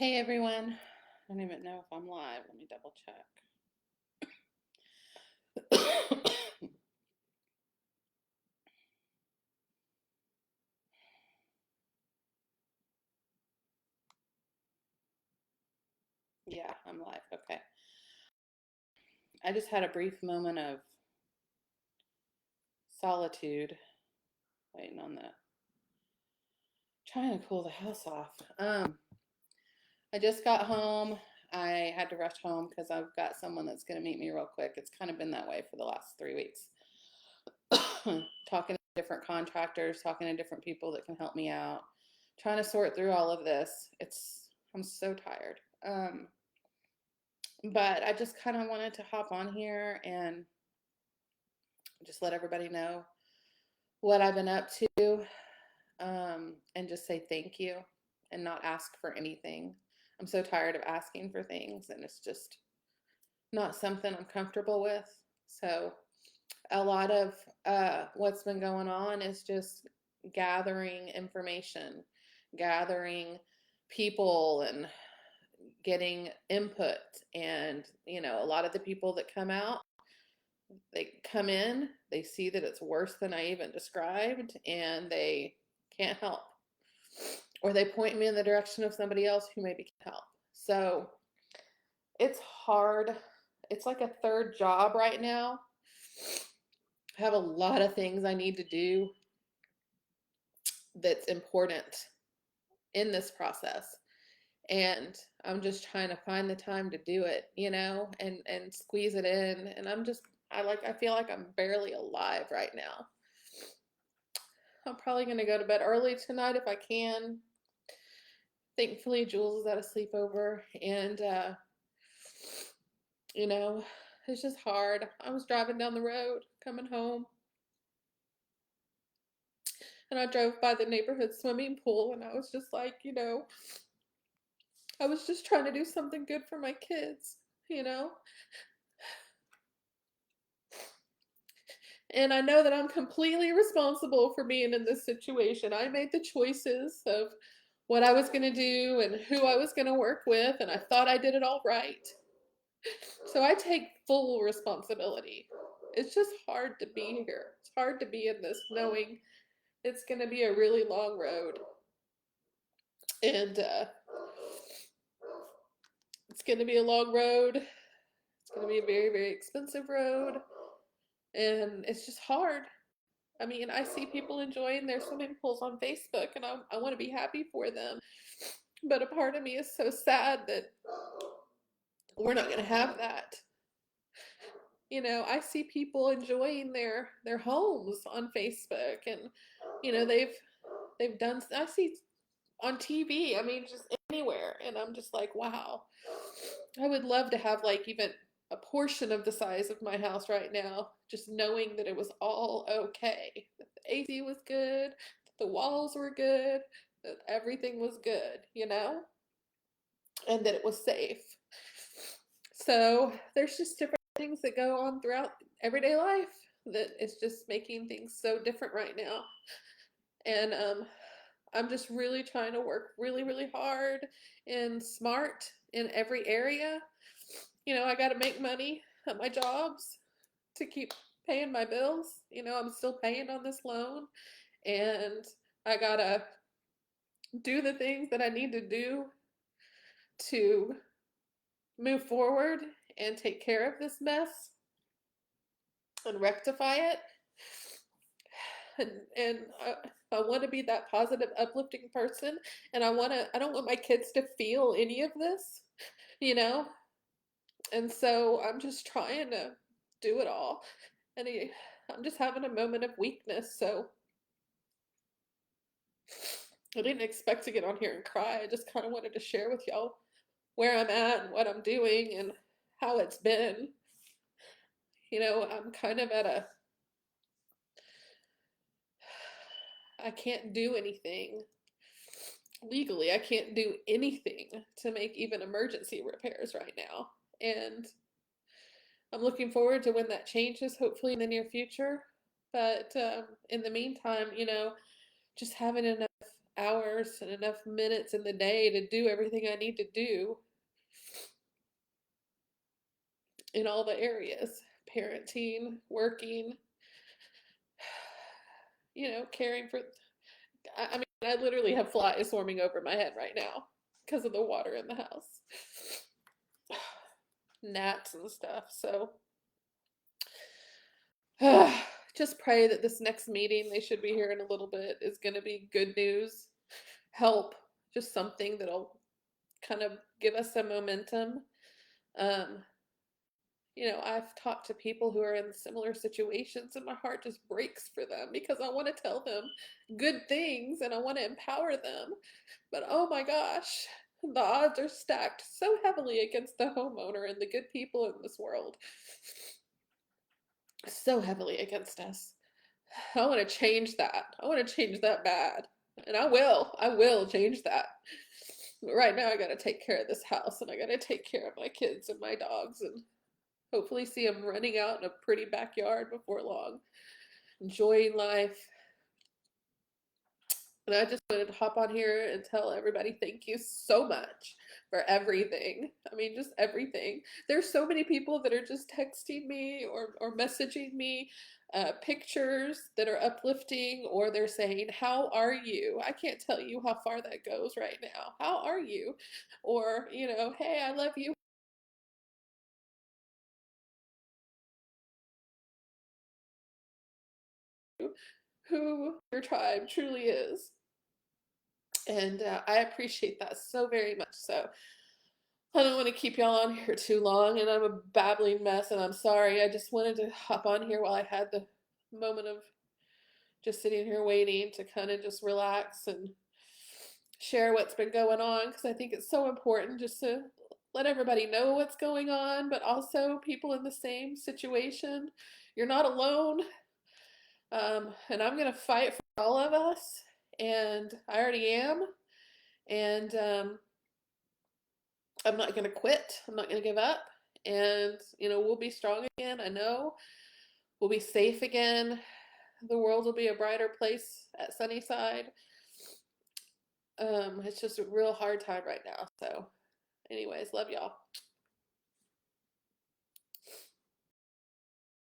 Hey everyone. I don't even know if I'm live. Let me double check. Yeah, I'm live. Okay. I just had a brief moment of solitude waiting on the trying to cool the house off. I just got home. I had to rush home because I've got someone that's going to meet me real quick. It's kind of been that way for the last 3 weeks. Talking to different contractors, talking to different people that can help me out, trying to sort through all of this. I'm so tired. But I just kind of wanted to hop on here and just let everybody know what I've been up to, and just say thank you and not ask for anything. I'm so tired of asking for things, and it's just not something I'm comfortable with. So, a lot of what's been going on is just gathering information, gathering people, and getting input. And, a lot of the people that come out, they come in, they see that it's worse than I even described, and they can't help. Or they point me in the direction of somebody else who maybe can help. So it's hard. It's like a third job right now. I have a lot of things I need to do that's important in this process. And I'm just trying to find the time to do it, and squeeze it in. And I feel like I'm barely alive right now. I'm probably going to go to bed early tonight if I can. Thankfully, Jules is at a sleepover, and you know, it's just hard. I was driving down the road coming home, and I drove by the neighborhood swimming pool, and I was just like, I was just trying to do something good for my kids, you know? And I know that I'm completely responsible for being in this situation. I made the choices of what I was going to do and who I was going to work with, and I thought I did it all right. So I take full responsibility. It's just hard to be here. It's hard to be in this knowing it's going to be a really long road. And it's going to be a long road. It's going to be a very, very expensive road. And it's just hard. I mean, I see people enjoying their swimming pools on Facebook, and I want to be happy for them. But a part of me is so sad that we're not going to have that. I see people enjoying their homes on Facebook, and they've done. I see on TV. I mean, just anywhere, and I'm just like, wow. I would love to have like even a portion of the size of my house right now, just knowing that it was all okay, that the AC was good, that the walls were good, that everything was good, and that it was safe. So there's just different things that go on throughout everyday life that is just making things so different right now. And I'm just really trying to work really, really hard and smart in every area. I got to make money at my jobs to keep paying my bills. I'm still paying on this loan, and I got to do the things that I need to do to move forward and take care of this mess and rectify it. And I want to be that positive, uplifting person, and I don't want my kids to feel any of this, you know? And so I'm just trying to do it all. And I'm just having a moment of weakness, so I didn't expect to get on here and cry. I just kind of wanted to share with y'all where I'm at and what I'm doing and how it's been. I'm kind of I can't do anything legally. I can't do anything to make even emergency repairs right now. And I'm looking forward to when that changes, hopefully in the near future. But in the meantime, just having enough hours and enough minutes in the day to do everything I need to do in all the areas, parenting, working, caring for. I mean, I literally have flies swarming over my head right now because of the water in the house, gnats and stuff. So just pray that this next meeting, they should be here in a little bit, is going to be good news, help, just something that'll kind of give us some momentum. Um, I've talked to people who are in similar situations, and my heart just breaks for them because I want to tell them good things and I want to empower them. But oh my gosh, the odds are stacked so heavily against the homeowner and the good people in this world. So heavily against us. I want to change that. I want to change that bad. And I will. I will change that. But right now, I got to take care of this house and I got to take care of my kids and my dogs and hopefully see them running out in a pretty backyard before long, enjoying life. And I just wanted to hop on here and tell everybody thank you so much for everything. I mean, just everything. There's so many people that are just texting me or messaging me pictures that are uplifting, or they're saying, "How are you?" I can't tell you how far that goes right now. How are you? Or, "Hey, I love you." Who your tribe truly is. And I appreciate that so very much. So I don't want to keep y'all on here too long, and I'm a babbling mess, and I'm sorry. I just wanted to hop on here while I had the moment of just sitting here waiting to kind of just relax and share what's been going on, because I think it's so important just to let everybody know what's going on, but also people in the same situation. You're not alone, and I'm going to fight for all of us, and I already am, and I'm not going to quit. I'm not going to give up. And, we'll be strong again. I know we'll be safe again. The world will be a brighter place at Sunnyside. It's just a real hard time right now. So, anyways, love y'all.